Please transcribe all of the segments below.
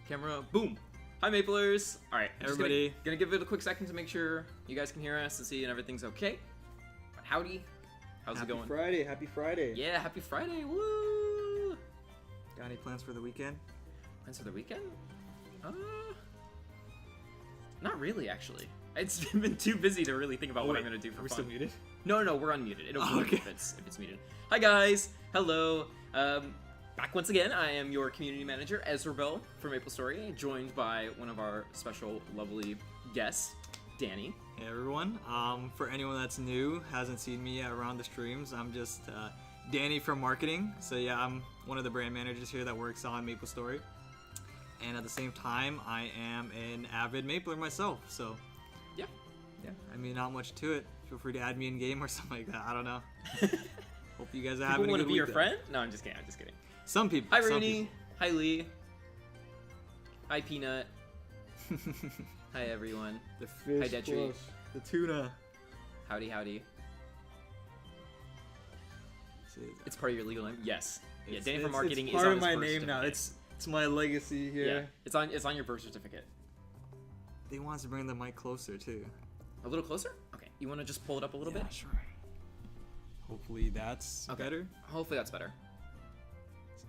Camera, boom. Hi, Maplers. All right, everybody. Gonna give it a quick second to make sure you guys can hear us and see and everything's okay. But howdy. How's it going? Happy Friday. Yeah, happy Friday. Woo! Got any plans for the weekend? Plans for the weekend? Not really, actually. It's been too busy to really think about what I'm gonna do for fun. We're still muted? No, we're unmuted. It'll be okay. if it's muted. Hi guys, hello. Back once again. I am your community manager Ezrabell for MapleStory, joined by one of our special, lovely guests, Danny. Hey everyone. For anyone that's new, hasn't seen me yet around the streams, I'm just Danny from marketing. So yeah, I'm one of the brand managers here that works on MapleStory. And at the same time, I am an avid Mapler myself. So yeah. I mean, not much to it. Feel free to add me in game or something like that. I don't know. Hope you guys are having a good week. People want to be your friend? No, I'm just kidding. Some people. Hi, Rooney. Hi, Lee. Hi, Peanut. Hi, everyone. The fish. Hi, Detri. The tuna. Howdy. It's part of your legal name? Yes. Yeah, Danny from marketing is on his birth certificate. It's part of my name now. It's my legacy here. Yeah, it's on your birth certificate. They want us to bring the mic closer, too. A little closer? Okay. You want to just pull it up a little bit? Yeah, sure. Hopefully that's better. Hopefully that's better.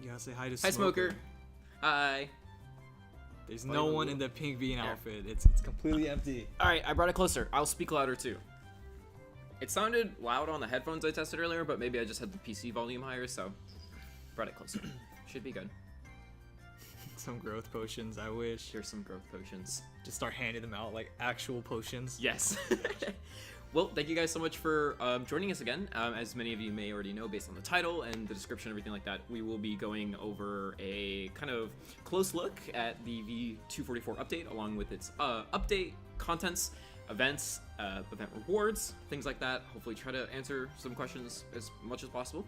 You gotta say hi to Hi, Smoker. Hi. There's no one in the pink bean outfit. It's completely empty. Alright, I brought it closer. I'll speak louder too. It sounded loud on the headphones I tested earlier, but maybe I just had the PC volume higher, so brought it closer. Should be good. Some growth potions, I wish. Here's some growth potions. Just start handing them out like actual potions. Yes. Well, thank you guys so much for joining us again. As many of you may already know, based on the title and the description, everything like that, we will be going over a kind of close look at the v.244 update, along with its update, contents, events, event rewards, things like that. Hopefully try to answer some questions as much as possible.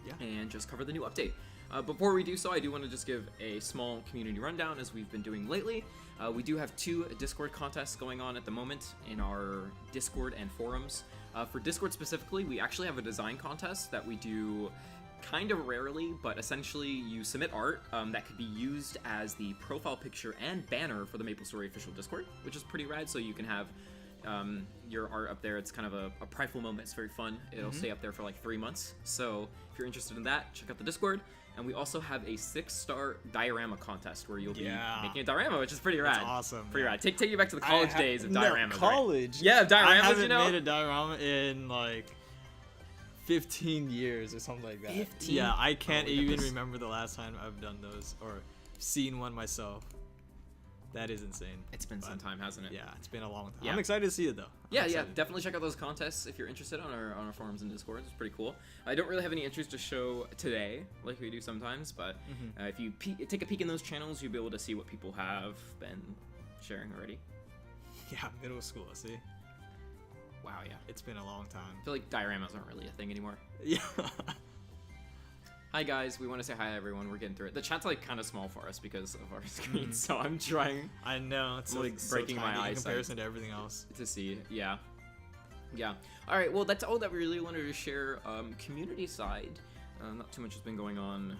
Yeah. And just cover the new update. Before we do so, I do want to just give a small community rundown, as we've been doing lately. We do have 2 Discord contests going on at the moment in our Discord and forums. For Discord specifically, we actually have a design contest that we do kind of rarely, but essentially you submit art that could be used as the profile picture and banner for the MapleStory official Discord, which is pretty rad. So you can have your art up there. It's kind of a prideful moment. It's very fun. It'll stay up there for like 3 months. So if you're interested in that, check out the Discord. And we also have a 6-star diorama contest where you'll be making a diorama, which is pretty rad. That's awesome. Pretty rad. Take you back to the college days of dioramas. No, college? Right? Yeah, dioramas, I haven't made a diorama in like 15 years or something like that. 15? Yeah, I can't even remember the last time I've done those or seen one myself. That is insane. It's been some time, hasn't it? Yeah, it's been a long time. Yeah. I'm excited to see it though. Yeah, definitely check out those contests if you're interested on our forums and Discord. It's pretty cool. I don't really have any entries to show today, like we do sometimes, but if you take a peek in those channels, you'll be able to see what people have been sharing already. Yeah, middle school, see? Wow, yeah. It's been a long time. I feel like dioramas aren't really a thing anymore. Yeah. Hi guys, we want to say hi everyone. We're getting through it. The chat's like kind of small for us because of our screen, so I'm trying. I know, it's like breaking my eyesight in comparison to everything else. To see, yeah. All right, well that's all that we really wanted to share. Community side, not too much has been going on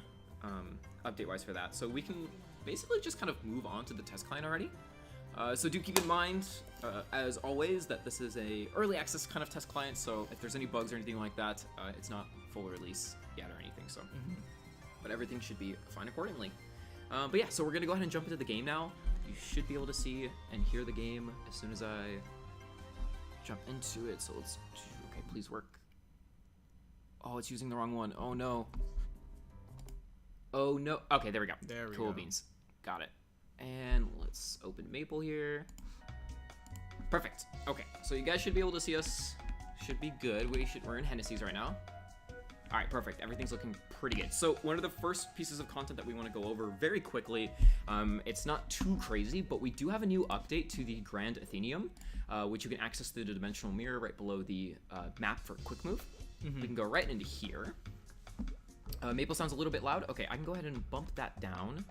update-wise for that, so we can basically just kind of move on to the test client already. So do keep in mind, as always, that this is a early access kind of test client, so if there's any bugs or anything like that, it's not full release yet or anything, so. But everything should be fine accordingly. But yeah, so we're gonna go ahead and jump into the game now. You should be able to see and hear the game as soon as I jump into it, so let's, okay, please work. Oh, it's using the wrong one, oh no. Oh no, okay, there we go. There we go. Cool beans, got it. And let's open Maple here. Perfect. Okay, so you guys should be able to see us. Should be good. We're in Hennessy's right now. All right, perfect. Everything's looking pretty good. So one of the first pieces of content that we want to go over very quickly, it's not too crazy, but we do have a new update to the Grand Athenium, which you can access through the dimensional mirror right below the map for quick move. We can go right into here. Maple sounds a little bit loud. Okay, I can go ahead and bump that down.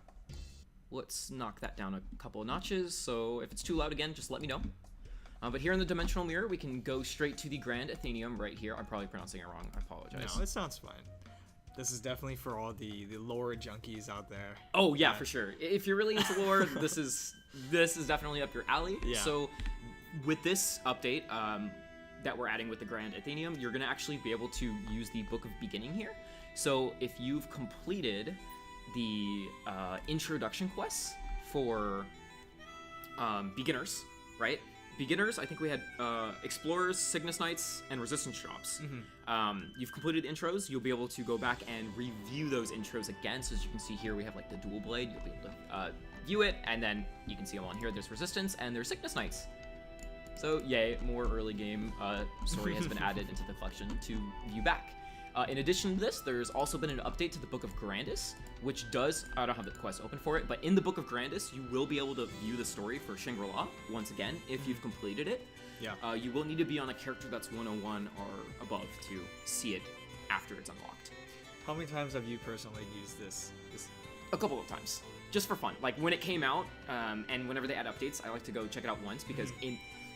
Let's knock that down a couple of notches, so if it's too loud again, just let me know. But here in the dimensional mirror, we can go straight to the Grand Athenium right here. I'm probably pronouncing it wrong, I apologize. No, it sounds fine. This is definitely for all the lore junkies out there. Oh yeah, for sure. If you're really into lore, this is definitely up your alley. Yeah. So with this update that we're adding with the Grand Athenium, you're gonna actually be able to use the Book of Beginning here. So if you've completed the introduction quests for beginners, right? Beginners, I think we had Explorers, Cygnus Knights, and Resistance Shops. You've completed the intros, you'll be able to go back and review those intros again. So as you can see here, we have like the dual blade, you'll be able to view it, and then you can see them on here, there's Resistance, and there's Cygnus Knights. So yay, more early game story has been added into the collection to view back. In addition to this, there's also been an update to the Book of Grandis, which does, I don't have the quest open for it, but in the Book of Grandis, you will be able to view the story for Shangri-La, once again, if you've completed it. Yeah. You will need to be on a character that's 101 or above to see it after it's unlocked. How many times have you personally used this? A couple of times, just for fun. Like when it came out, and whenever they add updates, I like to go check it out once because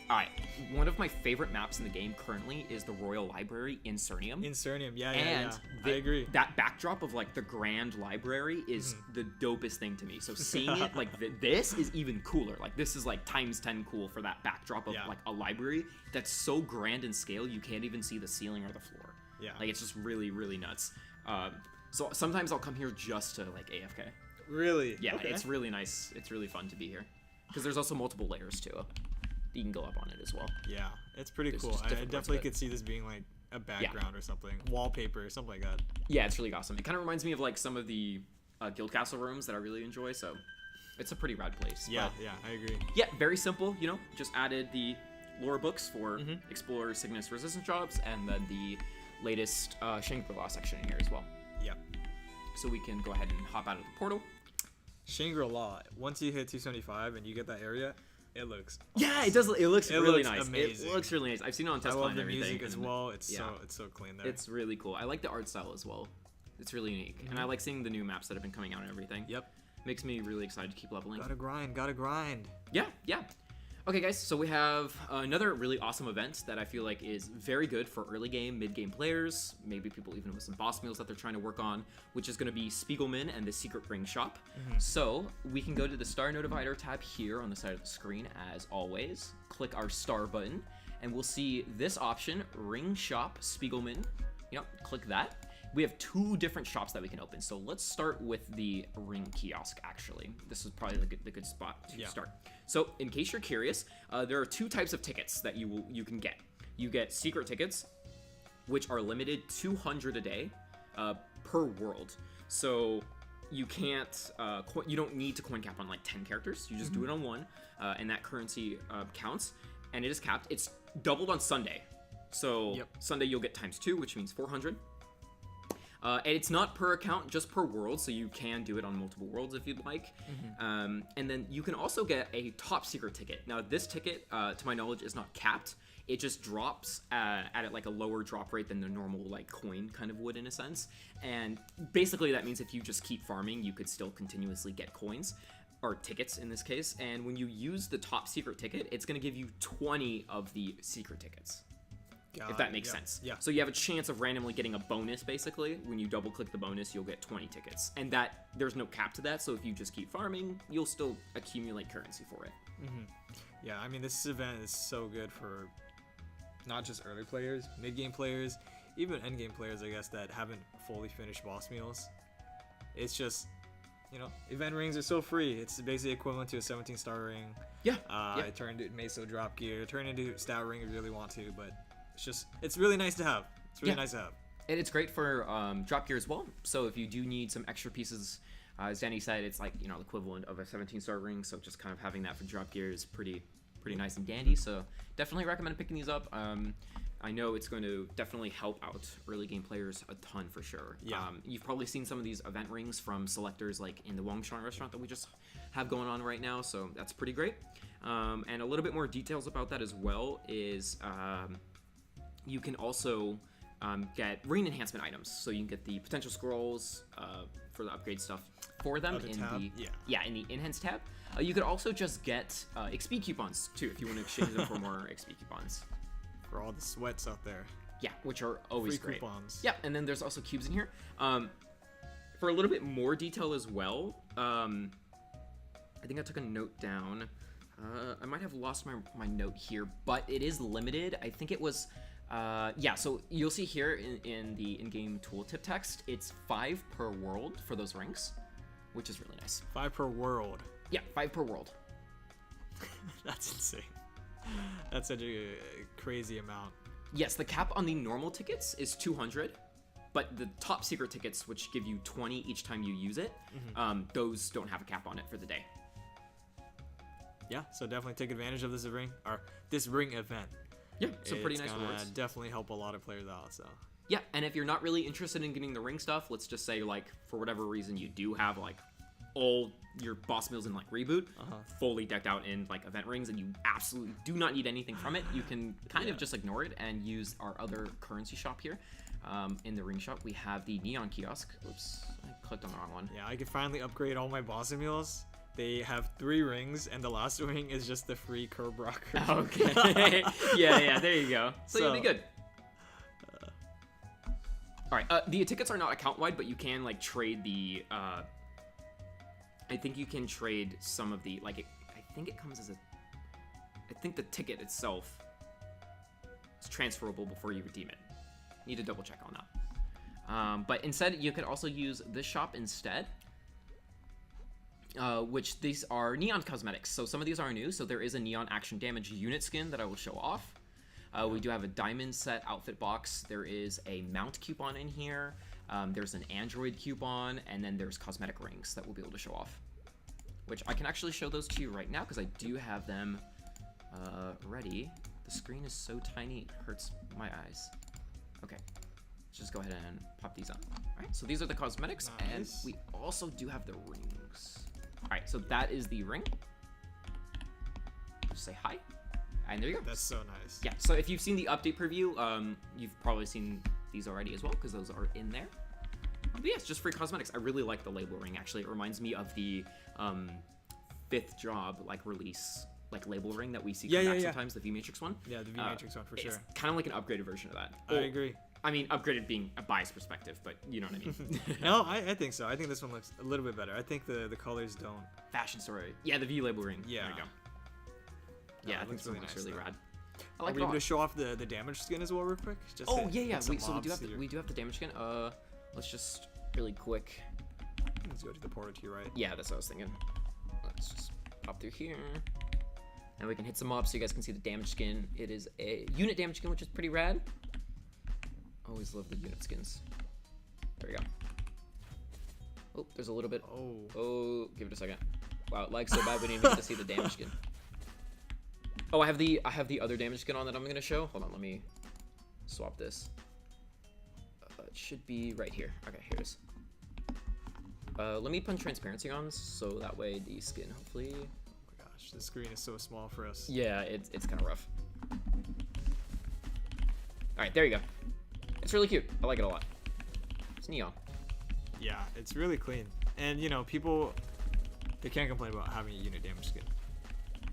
Alright, one of my favorite maps in the game currently is the Royal Library in Cernium. Yeah. I agree. That backdrop of like the Grand Library is the dopest thing to me. So seeing it like this is even cooler. Like this is like times 10 cool for that backdrop of like a library that's so grand in scale you can't even see the ceiling or the floor. Yeah. Like it's just really, really nuts. So sometimes I'll come here just to like AFK. Really? Yeah, okay. It's really nice. It's really fun to be here because there's also multiple layers too. You can go up on it as well. Yeah, it's pretty cool. I definitely could see this being like a background or something, wallpaper or something like that. Yeah, it's really awesome. It kind of reminds me of like some of the Guild Castle rooms that I really enjoy, so it's a pretty rad place. Yeah, I agree. Yeah, very simple, you know, just added the lore books for Explorer, Cygnus, Resistance Jobs, and then the latest Shangri-La section in here as well. Yep. So we can go ahead and hop out of the portal. Shangri-La, once you hit 275 and you get that area, it looks awesome. Yeah, it does. It looks really nice. Amazing. It looks really nice. I've seen it on test I love and the everything. music as well. It's so clean there. It's really cool. I like the art style as well. It's really unique, and I like seeing the new maps that have been coming out and everything. Yep. Makes me really excited to keep leveling. Gotta grind. Yeah. Okay, guys, so we have another really awesome event that I feel like is very good for early game, mid game players, maybe people even with some boss meals that they're trying to work on, which is going to be Spiegelman and the Secret Ring Shop. So we can go to the Star Notifier tab here on the side of the screen, as always. Click our star button, and we'll see this option, Ring Shop Spiegelman. Click that. We have two different shops that we can open. So let's start with the ring kiosk, actually. This is probably the good spot to start. So in case you're curious, there are two types of tickets that you can get. You get secret tickets, which are limited 200 a day per world. So you can't, you don't need to coin cap on like 10 characters. You just do it on one, and that currency counts, and it is capped. It's doubled on Sunday. So Sunday you'll get ×2, which means 400. And it's not per account, just per world, so you can do it on multiple worlds if you'd like. And then you can also get a top secret ticket. Now, this ticket, to my knowledge, is not capped. It just drops at like a lower drop rate than the normal like coin kind of would in a sense. And basically that means if you just keep farming, you could still continuously get coins, or tickets in this case. And when you use the top secret ticket, it's going to give you 20 of the secret tickets. If that makes sense. Yeah. So you have a chance of randomly getting a bonus, basically. When you double click the bonus, you'll get 20 tickets. And that there's no cap to that, so if you just keep farming, you'll still accumulate currency for it. Yeah, I mean, this event is so good for not just early players, mid-game players, even end-game players, I guess, that haven't fully finished boss meals. It's just, event rings are so free. It's basically equivalent to a 17-star ring. Yeah. It turned into Meso drop gear, turned into stat ring if you really want to, but it's really nice to have. It's really nice to have. And it's great for drop gear as well. So if you do need some extra pieces, as Danny said, it's like, the equivalent of a 17-star ring. So just kind of having that for drop gear is pretty nice and dandy. So definitely recommend picking these up. I know it's going to definitely help out early game players a ton for sure. Yeah. You've probably seen some of these event rings from selectors like in the Wongshan restaurant that we just have going on right now. So that's pretty great. And a little bit more details about that as well is... you can also get ring enhancement items, so you can get the potential scrolls for the upgrade stuff for them in the enhanced tab. You could also just get XP coupons too if you want to exchange them for more XP coupons. For all the sweats out there. Yeah, which are always Free great. coupons. Yeah, and then there's also cubes in here. For a little bit more detail as well, I think I took a note down. I might have lost my note here, but it is limited. I think it was, yeah, so you'll see here in the in-game tooltip text, it's 5 per world for those rings, which is really nice. 5 per world. Yeah, 5 per world. That's insane. That's such a crazy amount. Yes, the cap on the normal tickets is 200, but the top secret tickets, which give you 20 each time you use it, those don't have a cap on it for the day. Yeah, so definitely take advantage of this ring event. Yeah, some pretty nice rewards. Definitely help a lot of players out. So yeah, and if you're not really interested in getting the ring stuff, let's just say like for whatever reason you do have like all your boss meals in like reboot fully decked out in like event rings, and you absolutely do not need anything from it, you can kind of just ignore it and use our other currency shop here. In the ring shop we have the neon kiosk. Oops, I clicked on the wrong one. Yeah, I can finally upgrade all my boss meals. They have 3 rings, and the last ring is just the free curb rocker. Okay. yeah, there you go. So you'll be good. All right, the tickets are not account-wide, but you can like trade the. I think you can trade some of the like. I think it comes as a. I think the ticket itself is transferable before you redeem it. Need to double check on that. But instead, you could also use this shop instead. Which these are neon cosmetics. So some of these are new. So there is a neon action damage unit skin that I will show off. We do have a diamond set outfit box. There is a mount coupon in here. There's an Android coupon, and then there's cosmetic rings that we'll be able to show off. Which I can actually show those to you right now because I do have them ready. The screen is so tiny it hurts my eyes. Okay, let's just go ahead and pop these on. All right, so these are the cosmetics, and we also do have the rings. All right, so that is the ring. Just say hi, and there you go. That's so nice. Yeah, so if you've seen the update preview, you've probably seen these already as well, because those are in there. But yeah, it's just free cosmetics. I really like the label ring, actually. It reminds me of the 5th job, like, release, like, label ring that we see come back sometimes, the V-Matrix one. Yeah, the V-Matrix one, for sure. It's kind of like an upgraded version of that. I agree. I mean, upgraded being a biased perspective, but you know what I mean. No, I think so. I think this one looks a little bit better. I think the colors don't. Fashion story. Yeah, the V label ring. Yeah. There you go. No, Yeah, I think this one looks really rad. I Are like we able to show off the damage skin as well real quick? Just oh, yeah. hit So we do have the damage skin. Let's just really quick. Let's go to the portal to your right. Yeah, that's what I was thinking. Let's just pop through here. And we can hit some mobs so you guys can see the damage skin. It is a unit damage skin, which is pretty rad. Always love the unit skins. There we go. Oh, there's a little bit. Oh, give it a second. Wow, it lags so bad we didn't even get to see the damage skin. Oh, I have the other damage skin on that I'm gonna show. Hold on, let me swap this. It should be right here. Okay, here it is. Let me put transparency on so that way the skin hopefully. Oh my gosh, the screen is so small for us. Yeah, it's kind of rough. All right, there you go. It's really cute. I like it a lot. It's neon. Yeah, it's really clean. And, you know, people, they can't complain about having a unit damage skin.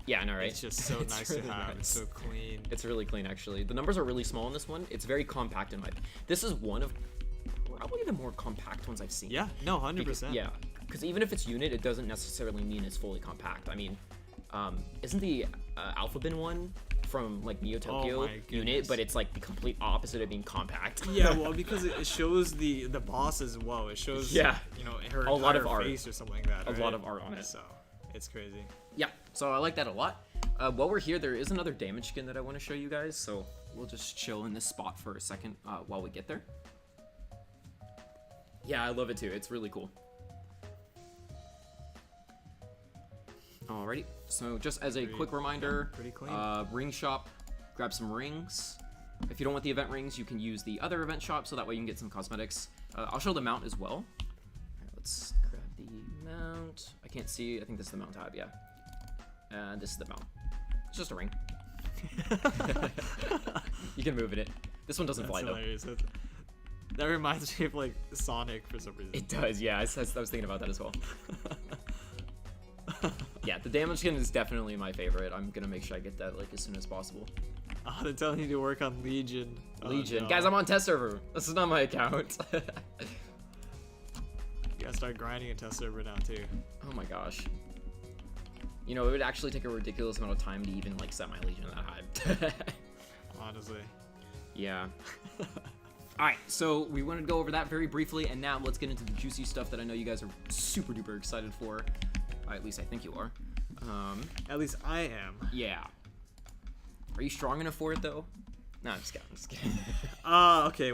Yeah, I know, right? It's just so nice really to have. It's so clean. It's really clean, actually. The numbers are really small in this one. It's very compact in my opinion. This is one of probably the more compact ones I've seen. Yeah, no, 100%. Yeah, because even if it's unit, it doesn't necessarily mean it's fully compact. I mean, isn't the Alpha Bin one from like Neo Tokyo unit, but it's like the complete opposite of being compact? Yeah, well, because it shows the boss as well. It shows, you know, her a lot of art face or something like that. A lot of art on it. So it's crazy. Yeah, so I like that a lot. While we're here, there is another damage skin that I want to show you guys, so we'll just chill in this spot for a second while we get there. Yeah, I love it too. It's really cool. Alrighty, so just as a quick reminder, pretty clean. Ring shop, grab some rings. If you don't want the event rings, you can use the other event shop, so that way you can get some cosmetics. I'll show the mount as well. Right, let's grab the mount. I can't see. I think this is the mount tab, yeah. And this is the mount. It's just a ring. You can move it. This one doesn't fly hilarious. though. That reminds me of like Sonic for some reason. It does, yeah. I was thinking about that as well. Yeah, the damage skin is definitely my favorite. I'm gonna make sure I get that like as soon as possible. Oh, they're telling you to work on Legion. Legion. no. Guys, I'm on test server. This is not my account. You gotta start grinding a test server now too. Oh my gosh. You know, it would actually take a ridiculous amount of time to even like set my Legion that high. Honestly. Yeah. Alright, so we wanted to go over that very briefly, and now let's get into the juicy stuff that I know you guys are super duper excited for. At least I think you are. At least I am. Yeah. Are you strong enough for it though? No, I'm just kidding. I'm just kidding. Okay.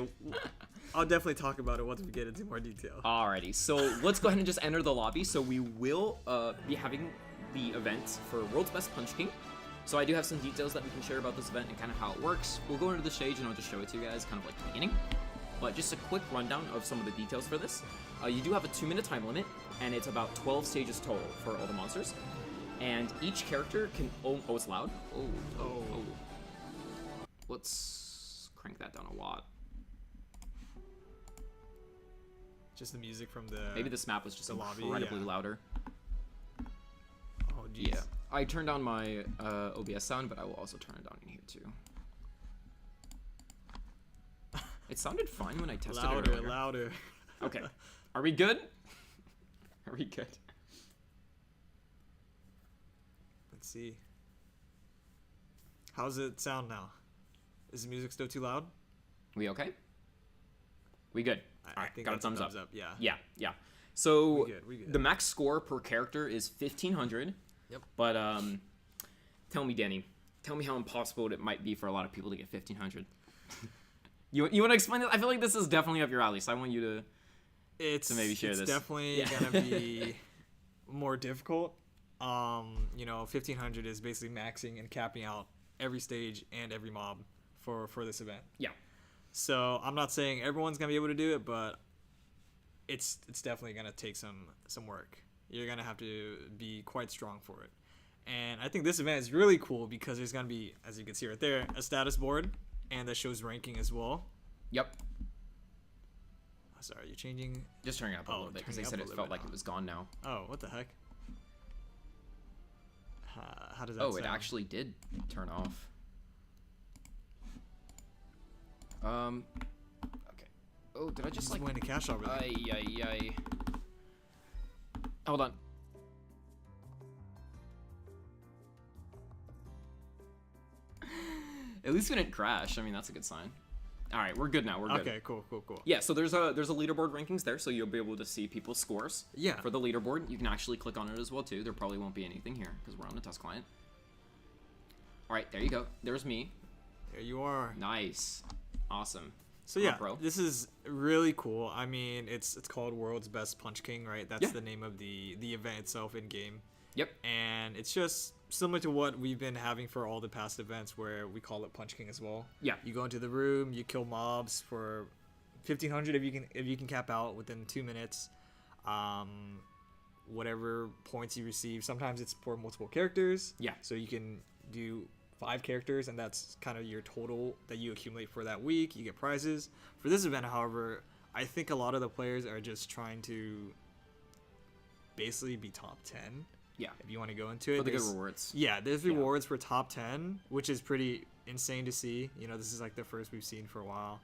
I'll definitely talk about it once we get into more detail. Alrighty, so let's go ahead and just enter the lobby. So we will be having the event for World's Best Punch King. So I do have some details that we can share about this event and kind of how it works. We'll go into the stage and I'll just show it to you guys kind of like the beginning. But just a quick rundown of some of the details for this. You do have a 2-minute time limit, and it's about 12 stages total for all the monsters. And each character can... Oh, it's loud? Oh. Let's crank that down a lot. Just the music from the... Maybe this map was just the lobby, incredibly yeah. louder. Oh, geez. Yeah. I turned down my OBS sound, but I will also turn it down in here too. It sounded fine when I tested it earlier. Louder. Okay. Are we good? Are we good? Let's see. How's it sound now? Is the music still too loud? We okay? We good. I Alright, think got a that's thumbs up. Yeah. Yeah. So We good. the max score per character is 1,500. Yep. But tell me, Danny, tell me how impossible it might be for a lot of people to get 1,500. You want to explain this? I feel like this is definitely up your alley, so I want you to maybe share this. It's definitely gonna be more difficult. 1,500 is basically maxing and capping out every stage and every mob for this event. Yeah. So I'm not saying everyone's gonna be able to do it, but it's definitely gonna take some work. You're gonna have to be quite strong for it. And I think this event is really cool because there's gonna be, as you can see right there, a status board, and that shows ranking as well. Yep. Sorry, you're changing. Just turning it up a little bit because they said it felt like it was gone now. Oh, what the heck? How does that Oh, sound? it actually did turn off. Okay. Oh, did I just like... win the cash over there. Ay. Hold on. At least we didn't crash. I mean, that's a good sign. All right, we're good now. We're good. Okay, cool. Yeah, so there's a leaderboard rankings there, so you'll be able to see people's scores. Yeah. For the leaderboard, you can actually click on it as well too. There probably won't be anything here because we're on the test client. All right, there you go. There's me. There you are. Nice. Awesome. So I'm a yeah, pro. this is really cool. I mean, it's called World's Best Punch King, right? That's Yeah. the name of the event itself in game. Yep. And it's just similar to what we've been having for all the past events where we call it Punch King as well. Yeah. You go into the room, you kill mobs for 1,500 if you can cap out within 2 minutes. Whatever points you receive, sometimes it's for multiple characters. Yeah. So you can do 5 characters, and that's kind of your total that you accumulate for that week. You get prizes. For this event, however, I think a lot of the players are just trying to basically be top 10. Yeah. If you want to go into it. For the good rewards. Yeah, there's rewards for top 10, which is pretty insane to see. You know, this is like the first we've seen for a while,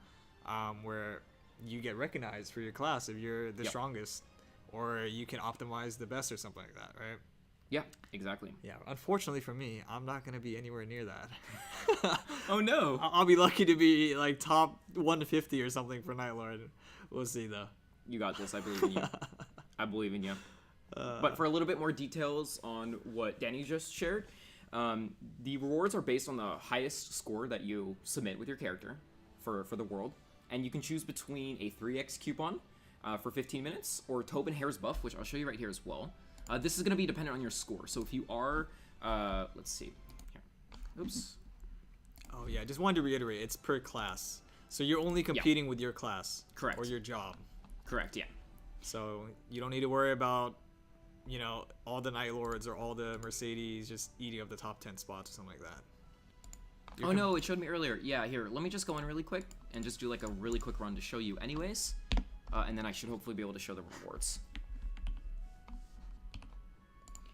where you get recognized for your class if you're the strongest, or you can optimize the best or something like that, right? Yeah, exactly. Yeah, unfortunately for me, I'm not going to be anywhere near that. Oh no. I'll be lucky to be like top 150 or something for Night Lord. We'll see though. You got this. I believe in you. I believe in you. But for a little bit more details on what Danny just shared, the rewards are based on the highest score that you submit with your character for the world. And you can choose between a 3x coupon for 15 minutes or Tobin Hair's buff, which I'll show you right here as well. This is going to be dependent on your score. So if you are, let's see. Here. Oops. Oh yeah, just wanted to reiterate, it's per class. So you're only competing with your class. Correct. Or your job. Correct, yeah. So you don't need to worry about, you know, all the Night Lords or all the Mercedes just eating up the top 10 spots or something like that. Oh no, it showed me earlier. Yeah, here, let me just go in really quick and just do like a really quick run to show you anyways. And then I should hopefully be able to show the rewards.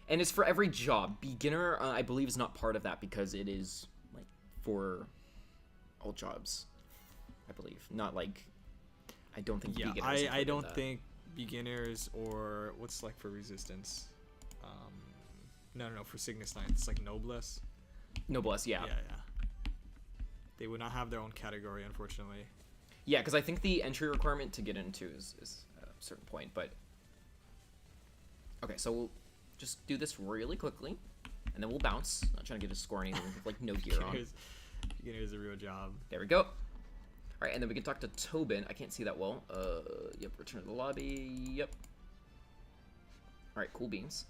And it's for every job. Beginner, I believe, is not part of that because it is like for all jobs. not like. I don't think. Yeah, beginners I don't that. think beginners or what's like for resistance. No, for Cygnus Knights, it's like Noblesse. Noblesse, yeah. Yeah. They would not have their own category, unfortunately. Yeah, because I think the entry requirement to get into is at a certain point, but... Okay, so we'll just do this really quickly, and then we'll bounce. Not trying to get a score or anything with, like, no gear on. Beginner's a real job. There we go. All right, and then we can talk to Tobin. I can't see that well. Yep, return to the lobby. Yep. All right, cool beans.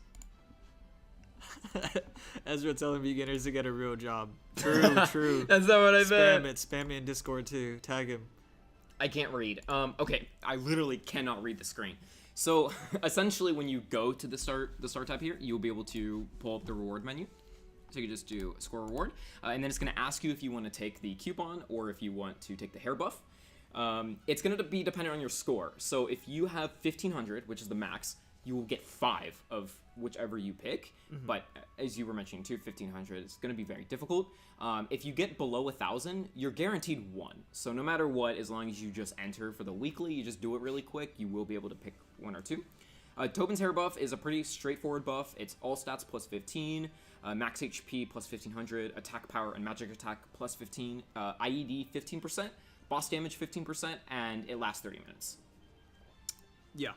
Ezra telling beginners to get a real job. True. That's not what I meant. Spam me in Discord too. Tag him. I can't read. Okay, I literally cannot read the screen. So essentially, when you go to the start tab here, you'll be able to pull up the reward menu. So you just do score reward, and then it's going to ask you if you want to take the coupon or if you want to take the hair buff. It's going to be dependent on your score. So if you have 1500, which is the max, you will get 5 of whichever you pick. Mm-hmm. But as you were mentioning too, 1500 is going to be very difficult. If you get below 1000, you're guaranteed 1. So no matter what, as long as you just enter for the weekly, you just do it really quick, you will be able to pick 1 or 2. Tobin's hair buff is a pretty straightforward buff. It's all stats plus 15, max HP plus 1500, attack power and magic attack plus 15, IED 15%, boss damage 15%, and it lasts 30 minutes. Yeah.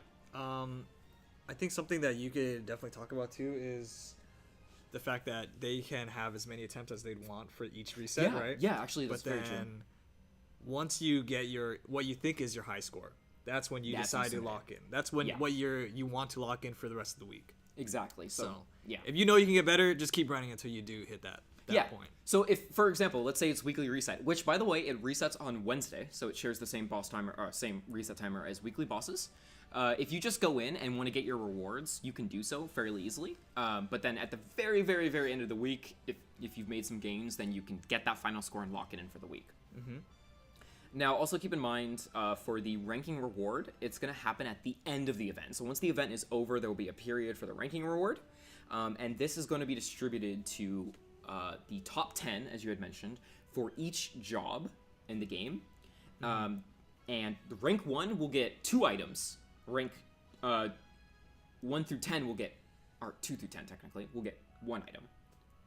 I think something that you could definitely talk about too is the fact that they can have as many attempts as they'd want for each reset, right? Yeah, actually, that's but very then true. Once you get what you think is your high score, that's when you decide to lock in. That's when what you want to lock in for the rest of the week. Exactly. So yeah, if you know you can get better, just keep running until you do hit that point. So if, for example, let's say it's weekly reset, which by the way, it resets on Wednesday, so it shares the same boss timer or same reset timer as weekly bosses. If you just go in and want to get your rewards, you can do so fairly easily. But then at the very, very, very end of the week, if you've made some gains, then you can get that final score and lock it in for the week. Mm-hmm. Now, also keep in mind, for the ranking reward, it's going to happen at the end of the event. So once the event is over, there will be a period for the ranking reward. And this is going to be distributed to the top 10, as you had mentioned, for each job in the game. Mm-hmm. And the rank 1 will get 2 items. Rank 1 through 10 will get, or 2 through 10 technically, will get 1 item.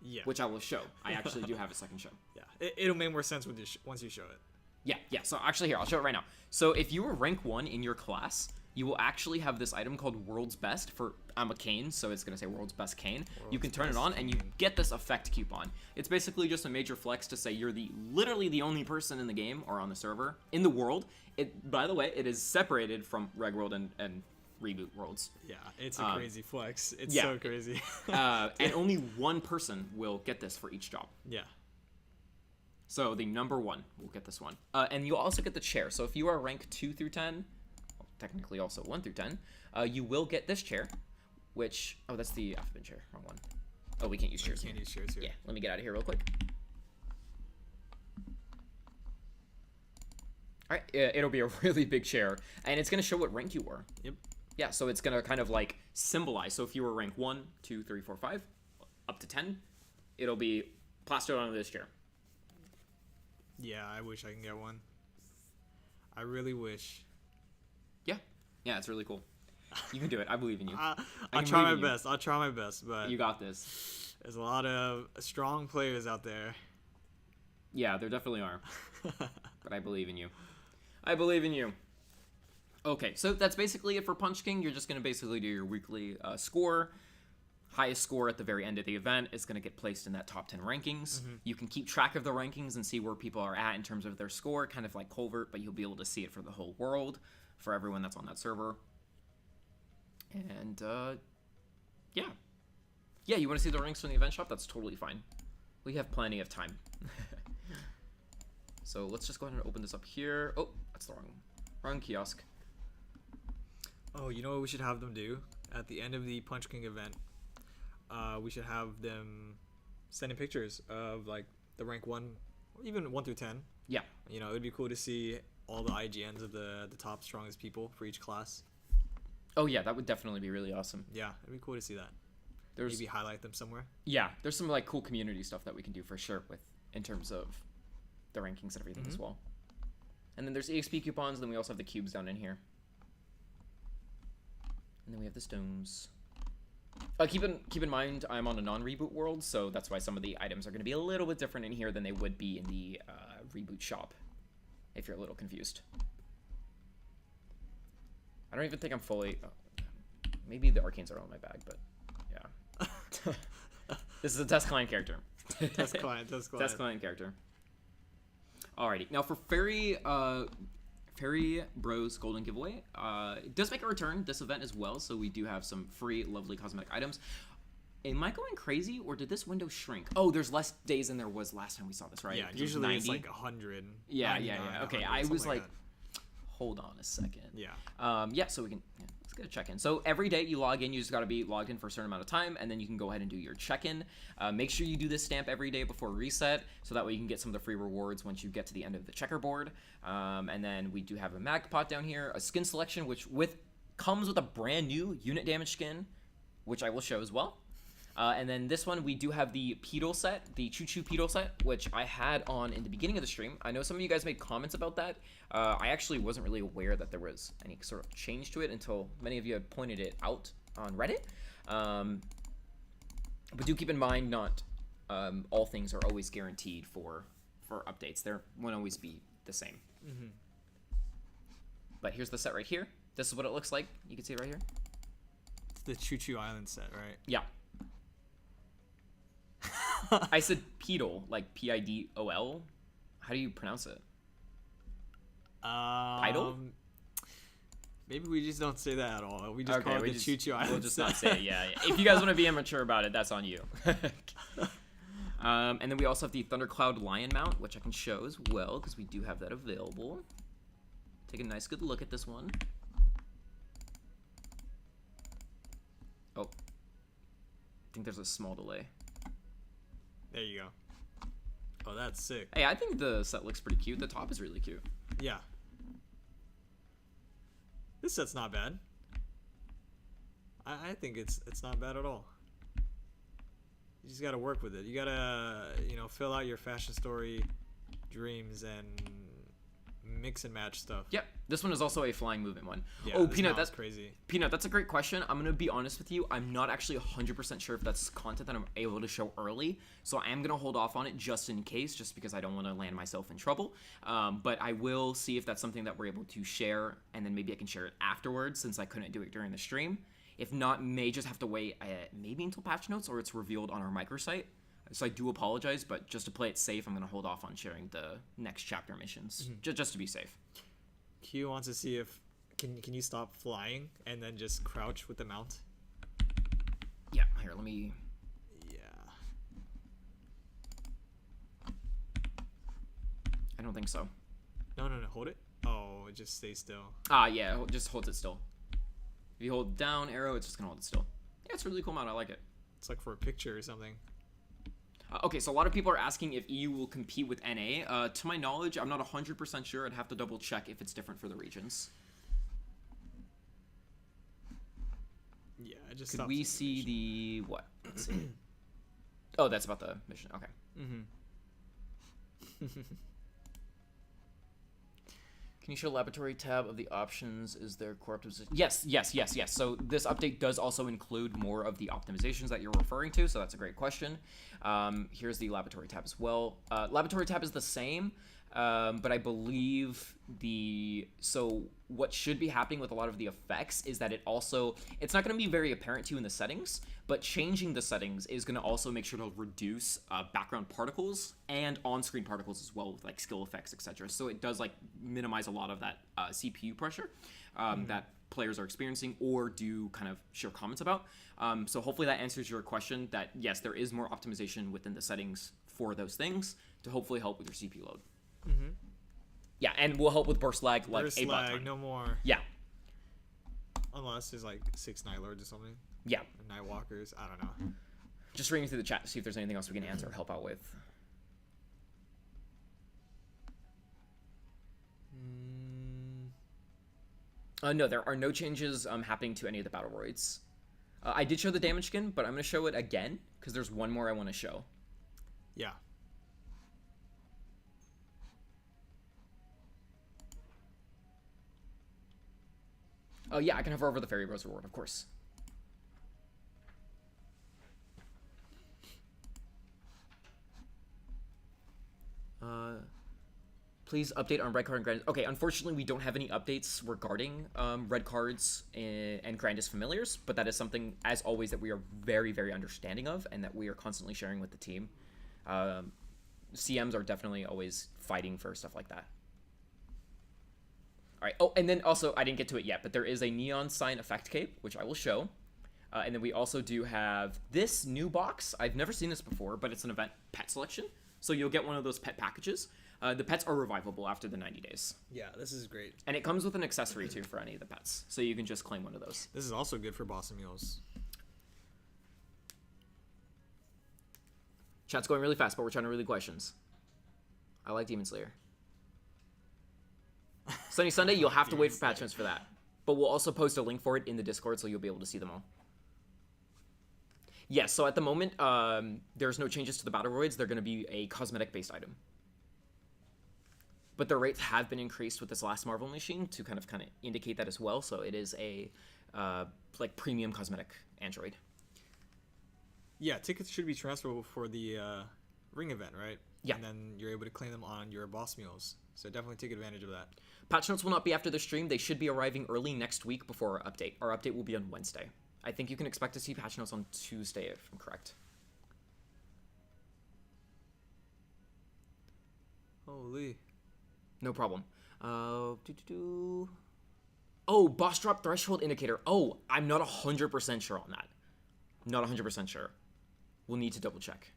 Yeah. Which I will show. I actually do have a second show. Yeah. It'll make more sense once you show it. Yeah. So actually here, I'll show it right now. So if you were rank 1 in your class, you will actually have this item called World's Best for, I'm a Cane, so it's going to say World's Best Cane. You can turn it on and you get this effect coupon. It's basically just a major flex to say you're literally the only person in the game or on the server in the world. By the way, it is separated from Reg World and Reboot Worlds. Yeah, it's a crazy flex. It's so crazy. And only one person will get this for each job. Yeah. So the number 1 will get this one. And you'll also get the chair. So if you are rank 2 through 10, well, technically also 1 through 10, you will get this chair, which, that's the alphabet chair, wrong one. Oh, we can't use chairs here. Can't use chairs here. Yeah, let me get out of here real quick. All right, it'll be a really big chair, and it's going to show what rank you were. Yep. Yeah, so it's going to kind of like symbolize. So if you were rank 1, 2, 3, 4, 5, up to 10, it'll be plastered onto this chair. Yeah, I wish I can get one. I really wish. Yeah, it's really cool. You can do it. I believe in you. I'll try my best. I'll try my best, but you got this. There's a lot of strong players out there. Yeah, there definitely are. But I believe in you. I believe in you. Okay, so that's basically it for Punch King. You're just going to basically do your weekly score. Highest score at the very end of the event is going to get placed in that top 10 rankings. Mm-hmm. You can keep track of the rankings and see where people are at in terms of their score, kind of like Culvert, but you'll be able to see it for the whole world, for everyone that's on that server. And, yeah, you want to see the ranks from the event shop? That's totally fine. We have plenty of time. So let's just go ahead and open this up here. Oh, that's the wrong kiosk. Oh, you know what we should have them do? At the end of the Punch King event, we should have them send in pictures of like the rank 1, even 1 through 10. Yeah. You know, it'd be cool to see all the IGNs of the top strongest people for each class. Oh yeah, that would definitely be really awesome. Yeah, it'd be cool to see that. Maybe highlight them somewhere. Yeah, there's some like cool community stuff that we can do for sure in terms of the rankings and everything as well. And then there's EXP coupons, and then we also have the cubes down in here. And then we have the stones. Keep in mind, I'm on a non-reboot world, so that's why some of the items are going to be a little bit different in here than they would be in the reboot shop, if you're a little confused. I don't even think I'm fully... maybe the arcanes are all in my bag, but yeah. This is a test client character. Test client. Test client character. Alrighty, now for Fairy Bros Golden Giveaway, it does make a return this event as well, so we do have some free, lovely cosmetic items. Am I going crazy, or did this window shrink? Oh, there's less days than there was last time we saw this, right? Yeah, usually it's like 100. Yeah. Okay, I was like, hold on a second. Yeah, so we can... Yeah, let's get a check-in. So every day you log in, you just got to be logged in for a certain amount of time, and then you can go ahead and do your check-in. Make sure you do this stamp every day before reset, so that way you can get some of the free rewards once you get to the end of the checkerboard. And then we do have a mag pot down here, a skin selection, which comes with a brand new unit damage skin, which I will show as well. And then this one, we do have the pedal set, the Choo Choo pedal set, which I had on in the beginning of the stream. I know some of you guys made comments about that. I actually wasn't really aware that there was any sort of change to it until many of you had pointed it out on Reddit. But do keep in mind, not all things are always guaranteed for updates. They won't always be the same. Mm-hmm. But here's the set right here. This is what it looks like. You can see it right here. It's the Choo Choo Island set, right? Yeah. I said pedal, like P-I-D-O-L. How do you pronounce it? Idol? Maybe we just don't say that at all. We just call it the Choo Choo Island. We'll just not say it, yeah. If you guys want to be immature about it, that's on you. And then we also have the Thundercloud Lion mount, which I can show as well, because we do have that available. Take a nice good look at this one. Oh. I think there's a small delay. There you go. Oh, that's sick. Hey, I think the set looks pretty cute. The top is really cute. Yeah. This set's not bad. I think it's not bad at all. You just gotta work with it. You gotta, fill out your fashion story dreams and mix and match stuff. Yep. This one is also a flying movement one. Yeah, oh, Peanut, that's crazy. Peanut, that's a great question. I'm gonna be honest with you. I'm not actually 100% sure if that's content that I'm able to show early, so I am gonna hold off on it just in case, just because I don't want to land myself in trouble. But I will see if that's something that we're able to share, and then maybe I can share it afterwards since I couldn't do it during the stream. If not, may just have to wait maybe until patch notes or it's revealed on our microsite. So I do apologize, but just to play it safe, I'm going to hold off on sharing the next chapter missions, just to be safe. Q wants to see if can you stop flying and then just crouch with the mount? Yeah, here, let me... Yeah. I don't think so. No, hold it. Oh, it just stays still. Yeah, just holds it still. If you hold down arrow, it's just going to hold it still. Yeah, it's a really cool mount. I like it. It's like for a picture or something. Okay, so a lot of people are asking if EU will compete with NA. To my knowledge, I'm not 100% sure. I'd have to double check if it's different for the regions. Yeah, I just Could we see the... what? Let's see. Oh, that's about the mission. Okay. Can you show laboratory tab of the options? Is there core optimization? Yes. So this update does also include more of the optimizations that you're referring to, so that's a great question. Here's the laboratory tab as well. Laboratory tab is the same, but I believe so what should be happening with a lot of the effects is that it's not going to be very apparent to you in the settings, but changing the settings is going to also make sure to reduce background particles and on-screen particles as well with like skill effects, etc. So it does like minimize a lot of that CPU pressure that players are experiencing or do kind of share comments about. So hopefully that answers your question that yes, there is more optimization within the settings for those things to hopefully help with your CPU load. Yeah, and will help with burst lag like burst a bot lag, time. no more. Yeah. Unless there's like 6 Night Lords or something. Yeah. Or Night Walkers. I don't know. Just reading through the chat to see if there's anything else we can answer or help out with. No, there are no changes happening to any of the battle roids. I did show the damage skin, but I'm going to show it again because there's one more I want to show. Yeah. Oh, yeah, I can hover over the Fairy Rose reward, of course. Please update on red card and Grandis. Okay, unfortunately, we don't have any updates regarding red cards and Grandis familiars, but that is something, as always, that we are very, very understanding of and that we are constantly sharing with the team. CMs are definitely always fighting for stuff like that. All right. Oh, and then also, I didn't get to it yet, but there is a Neon Sign Effect Cape, which I will show. And then we also do have this new box. I've never seen this before, but it's an event pet selection. So you'll get one of those pet packages. The pets are revivable after the 90 days. Yeah, this is great. And it comes with an accessory, too, for any of the pets. So you can just claim one of those. This is also good for Boston Mules. Chat's going really fast, but we're trying to read the questions. I like Demon Slayer. Sunny Sunday, you'll have to wait for patch notes for that. But we'll also post a link for it in the Discord, so you'll be able to see them all. Yes, so at the moment, there's no changes to the battle roids. They're going to be a cosmetic-based item. But the rates have been increased with this last Marvel machine to kind of indicate that as well. So it is a like premium cosmetic android. Yeah, tickets should be transferable for the ring event, right? Yeah. And then you're able to claim them on your boss mules. So definitely take advantage of that. Patch notes will not be after the stream. They should be arriving early next week before our update. Our update will be on Wednesday. I think you can expect to see patch notes on Tuesday, if I'm correct. Holy. No problem. Oh, boss drop threshold indicator. Oh, I'm not 100% sure on that. Not 100% sure. We'll need to double check.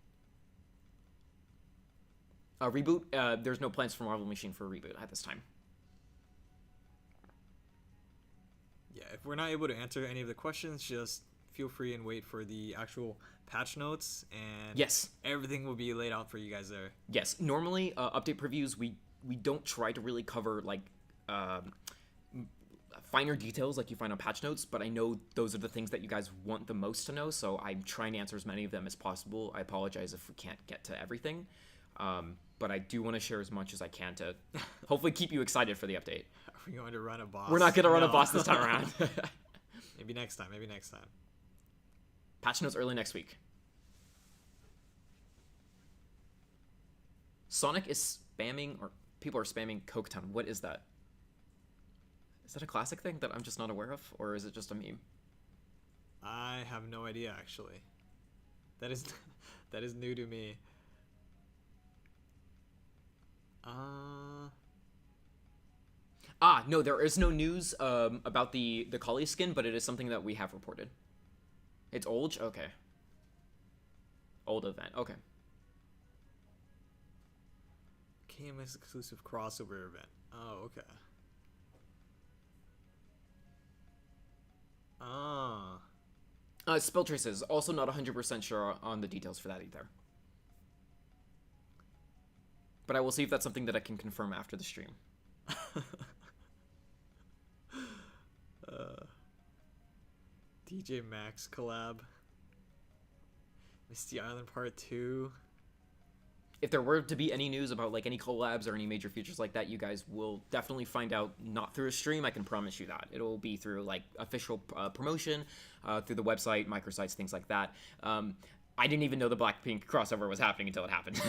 Reboot. There's no plans for Marvel Machine for a reboot at this time. Yeah, if we're not able to answer any of the questions, just feel free and wait for the actual patch notes, and yes, everything will be laid out for you guys there. Yes, normally update previews we don't try to really cover like finer details like you find on patch notes, but I know those are the things that you guys want the most to know, so I'm trying to answer as many of them as possible. I apologize if we can't get to everything, but I do want to share as much as I can to hopefully keep you excited for the update. Are we going to run a boss? We're not going to run a boss this time around. Maybe next time. Maybe next time. Patch notes early next week. Sonic is spamming, or people are spamming Coke Town. What is that? Is that a classic thing that I'm just not aware of, or is it just a meme? I have no idea, actually. That is new to me. No, there is no news about the Kali skin, but it is something that we have reported. It's old? Okay. Old event. Okay. KMS exclusive crossover event. Oh, okay. Spell traces. Also not 100% sure on the details for that either. But I will see if that's something that I can confirm after the stream. DJ Max collab. Misty Island Part 2. If there were to be any news about like any collabs or any major features like that, you guys will definitely find out, not through a stream, I can promise you that. It'll be through like official promotion, through the website, microsites, things like that. I didn't even know the Blackpink crossover was happening until it happened.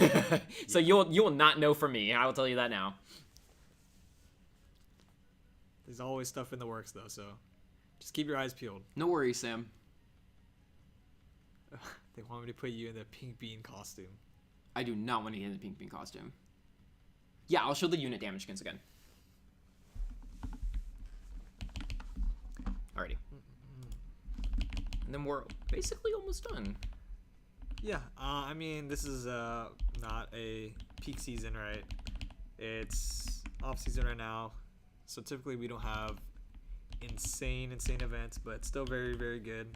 So you will not know from me, I will tell you that now. There's always stuff in the works though, so just keep your eyes peeled. No worries, Sam. They want me to put you in the pink bean costume. I do not want to get in the pink bean costume. Yeah, I'll show the unit damage skins again. Alrighty. And then we're basically almost done. Yeah, I mean, this is not a peak season, right? It's off season right now, so typically we don't have insane events, but still very, very good.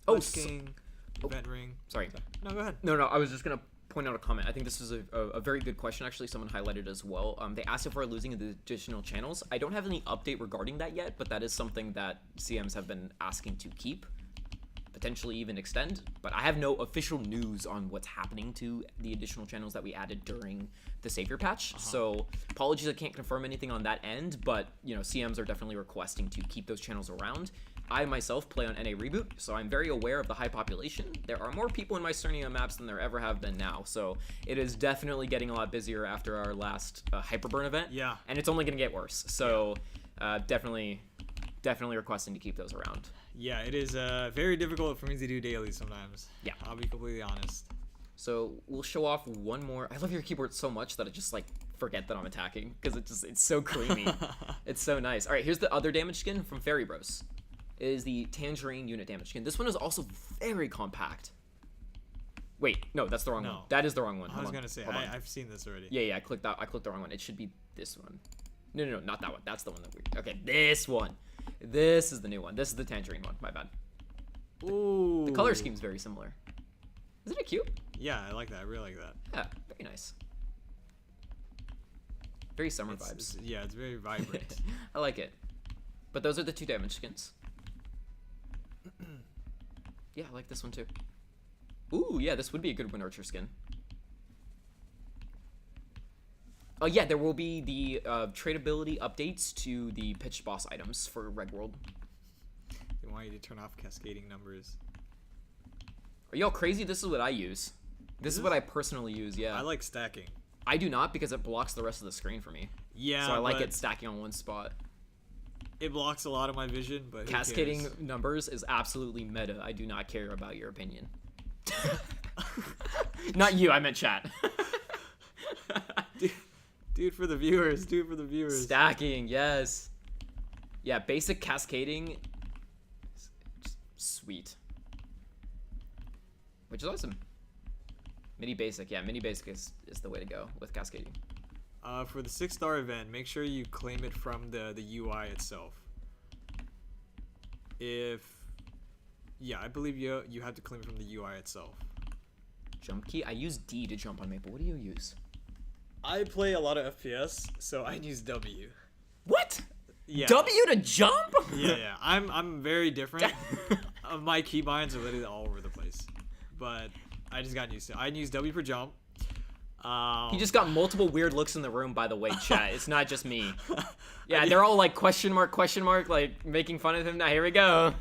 Punch King, event ring. Sorry. No, go ahead. No, I was just gonna point out a comment. I think this is a very good question, actually. Someone highlighted as well. They asked if we're losing the additional channels. I don't have any update regarding that yet, but that is something that CMs have been asking to keep. potentially even extend, but I have no official news on what's happening to the additional channels that we added during the Savior patch. So apologies, I can't confirm anything on that end, but you know, CMs are definitely requesting to keep those channels around. I myself play on NA Reboot, so I'm very aware of the high population. There are more people in my Sternia maps than there ever have been now, so it is definitely getting a lot busier after our last Hyperburn event. Yeah. And it's only going to get worse, so definitely requesting to keep those around. Yeah, it is very difficult for me to do daily sometimes. Yeah. I'll be completely honest. So we'll show off one more. I love your keyboard so much that I just like forget that I'm attacking because it's so creamy. It's so nice. All right, here's the other damage skin from Fairy Bros. It is the Tangerine unit damage skin. This one is also very compact. Wait, no, that's the wrong one. That is the wrong one. I was gonna say I've seen this already. Yeah, I clicked the wrong one. It should be this one. No, not that one. That's the one that we. Okay, this one. This is the new one. This is the Tangerine one. My bad. Ooh. The color scheme's very similar. Isn't it cute? Yeah, I like that. I really like that. Yeah, very nice. Very summer vibes. Yeah, it's very vibrant. I like it. But those are the 2 damage skins. Yeah, I like this one too. Ooh, yeah, this would be a good Wind Archer skin. Oh yeah, there will be the tradability updates to the pitched boss items for Reg World. They want you to turn off cascading numbers. Are y'all crazy? This is what I use. This is what I personally use, yeah. I like stacking. I do not because it blocks the rest of the screen for me. Yeah, so I like it stacking on one spot. It blocks a lot of my vision, but cascading numbers is absolutely meta. I do not care about your opinion. Not you, I meant chat. Dude, for the viewers. Dude, for the viewers. Stacking, yes. Yeah, basic cascading. Sweet. Which is awesome. Mini basic, yeah, mini basic is the way to go with cascading. For the 6-star event, make sure you claim it from the UI itself. I believe you have to claim it from the UI itself. Jump key? I use D to jump on Maple. What do you use? I play a lot of FPS, so I use W. What? Yeah. W to jump? Yeah. I'm very different. My keybinds are literally all over the place. But I just got used to it. I use W for jump. He just got multiple weird looks in the room, by the way, chat. It's not just me. Yeah, they're all like question mark, like making fun of him. Now here we go.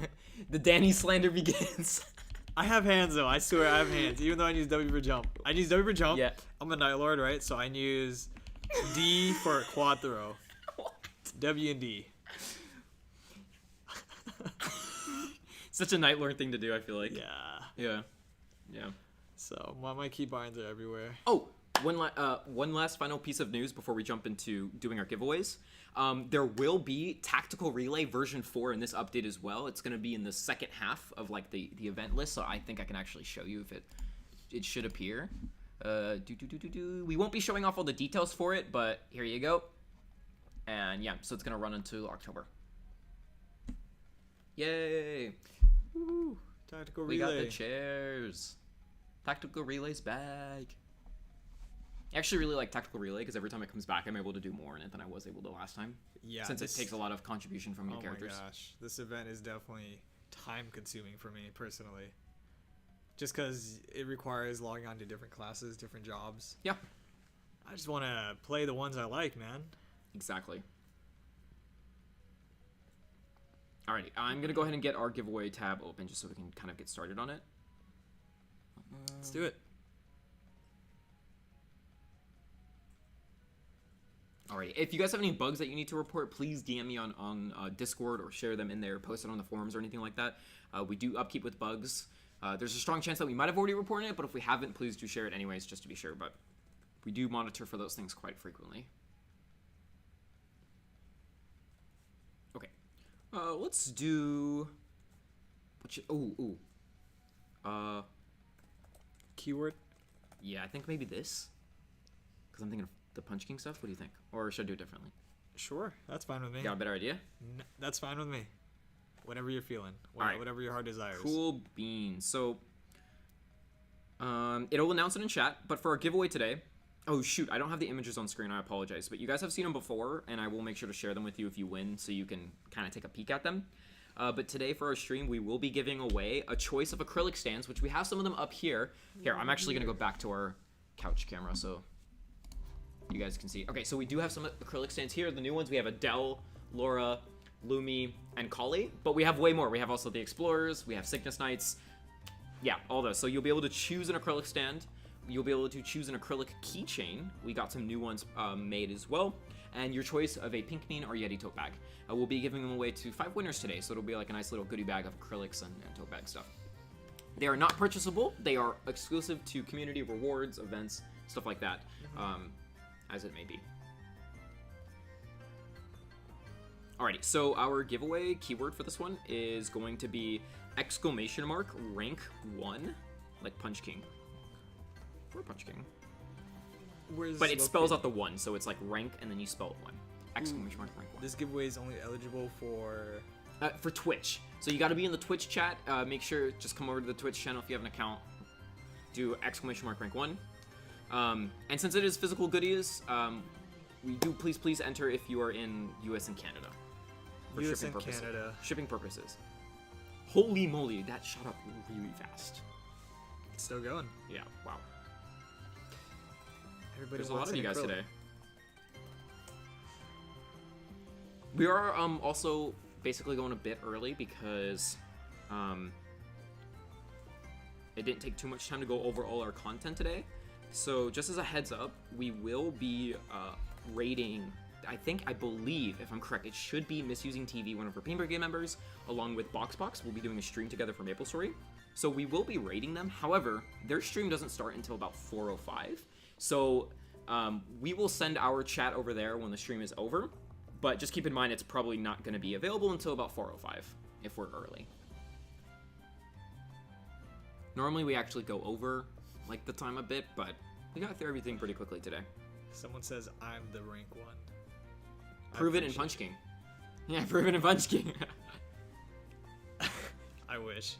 The Danny slander begins. I have hands though. I swear I have hands. Even though I use W for jump. I use W for jump. Yeah. I'm a Night Lord, right? So I use D for quad throw. What? W and D. Such a Night Lord thing to do, I feel like. Yeah. Yeah. So my keybinds are everywhere. Oh, one last final piece of news before we jump into doing our giveaways. There will be Tactical Relay version 4 in this update as well. It's going to be in the second half of like the event list, so I think I can actually show you if it should appear. We won't be showing off all the details for it, but here you go. And yeah, so it's going to run until October. Yay! Woo! Tactical Relay. We got the chairs. Tactical Relay's back. I actually really like Tactical Relay because every time it comes back, I'm able to do more in it than I was able to last time. Yeah. Since it takes a lot of contribution from your characters. Oh my gosh. This event is definitely time consuming for me personally. Just because it requires logging on to different classes, different jobs. Yeah. I just want to play the ones I like, man. Exactly. Alrighty, I'm going to go ahead and get our giveaway tab open just so we can kind of get started on it. Let's do it. Alrighty, if you guys have any bugs that you need to report, please DM me on Discord or share them in there, post it on the forums or anything like that. We do upkeep with bugs. There's a strong chance that we might have already reported it, but if we haven't, please do share it anyways, just to be sure. But we do monitor for those things quite frequently. Okay, let's do. Keyword? Yeah, I think maybe this. Because I'm thinking of the Punch King stuff. What do you think? Or should I do it differently? Sure, that's fine with me. Got a better idea? That's fine with me. Whatever you're feeling. Alright. Whatever your heart desires. Cool beans. So, it'll announce it in chat, but for our giveaway today... Oh, shoot, I don't have the images on screen. I apologize. But you guys have seen them before, and I will make sure to share them with you if you win, so you can kind of take a peek at them. But today for our stream, we will be giving away a choice of acrylic stands, which we have some of them up here. Here, I'm actually going to go back to our couch camera so you guys can see. Okay, so we do have some acrylic stands here. The new ones, we have Adele, Laura, Lumi, and Kali. But we have way more. We have also the Explorers. We have Cygnus Knights. Yeah, all those. So you'll be able to choose an acrylic stand. You'll be able to choose an acrylic keychain. We got some new ones made as well. And your choice of a Pink Bean or Yeti tote bag. We'll be giving them away to 5 winners today, so it'll be like a nice little goodie bag of acrylics and tote bag stuff. They are not purchasable. They are exclusive to community rewards, events, stuff like that, as it may be. Alrighty, so our giveaway keyword for this one is going to be !rank 1, like Punch King. Or Punch King. But it spells out the 1, so it's like rank and then you spell it 1. !rank 1. This giveaway is only eligible for Twitch. So you got to be in the Twitch chat. Make sure just come over to the Twitch channel if you have an account. Do !rank 1. And since it is physical goodies, we do please enter if you are in US and Canada. For US shipping and purposes. Canada. Shipping purposes. Holy moly, that shot up really fast. It's still going. Yeah, wow. Everybody There's a lot of you guys acrylic. today. We are also basically going a bit early because it didn't take too much time to go over all our content today. So just as a heads up, we will be rating, I believe, if I'm correct, it should be Misusing TV, one of our Bean Brigade members, along with BoxBox. We'll be doing a stream together for MapleStory. So we will be rating them. However, their stream doesn't start until about 4:05. So we will send our chat over there when the stream is over. But just keep in mind, it's probably not going to be available until about 4:05 if we're early. Normally we actually go over like the time a bit, but we got through everything pretty quickly today. Someone says I'm the rank 1. Prove it in Punch King. Yeah, prove it in Punch King. I wish.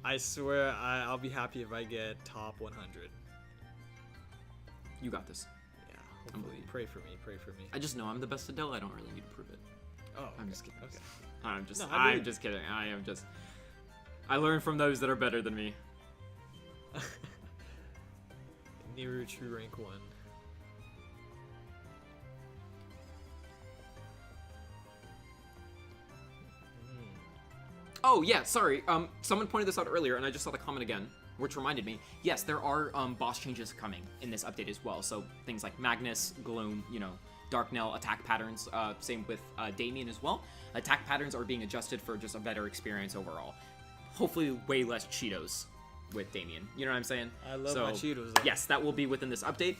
I swear I'll be happy if I get top 100. You got this. Yeah, hopefully. Pray for me. I just know I'm the best Adele. I don't really need to prove it. Oh, I'm just kidding. Okay. I'm just kidding. I learn from those that are better than me. Nearer to rank 1. Oh yeah, sorry. Someone pointed this out earlier, and I just saw the comment again, which reminded me. Yes, there are boss changes coming in this update as well. So things like Magnus, Gloom, Darknell, attack patterns. Same with Damien as well. Attack patterns are being adjusted for just a better experience overall. Hopefully, way less Cheetos with Damien. You know what I'm saying? I love my Cheetos, though. Yes, that will be within this update.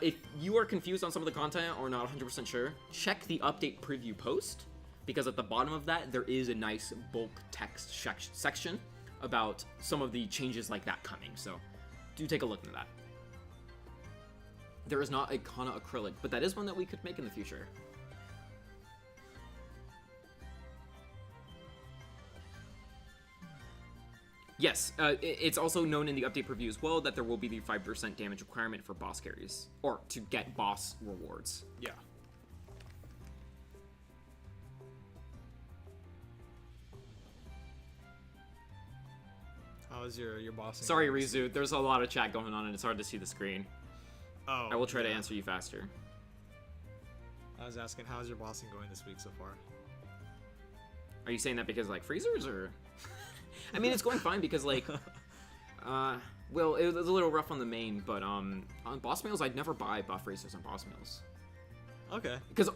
If you are confused on some of the content or not 100% sure, check the update preview post, because at the bottom of that, there is a nice bulk text section about some of the changes like that coming. So do take a look into that. There is not a Kana acrylic, but that is one that we could make in the future. Yes, it's also known in the update preview as well that there will be the 5% damage requirement for boss carries, or to get boss rewards. Yeah. How's your bossing? Sorry, Rizu, there's a lot of chat going on and it's hard to see the screen. Oh. I will try to answer you faster. I was asking, how's your bossing going this week so far? Are you saying that because, like, freezers, or...? I mean, it's going fine because, like, well, it was a little rough on the main, but, on boss meals, I'd never buy buff freezers on boss meals. Okay. Because,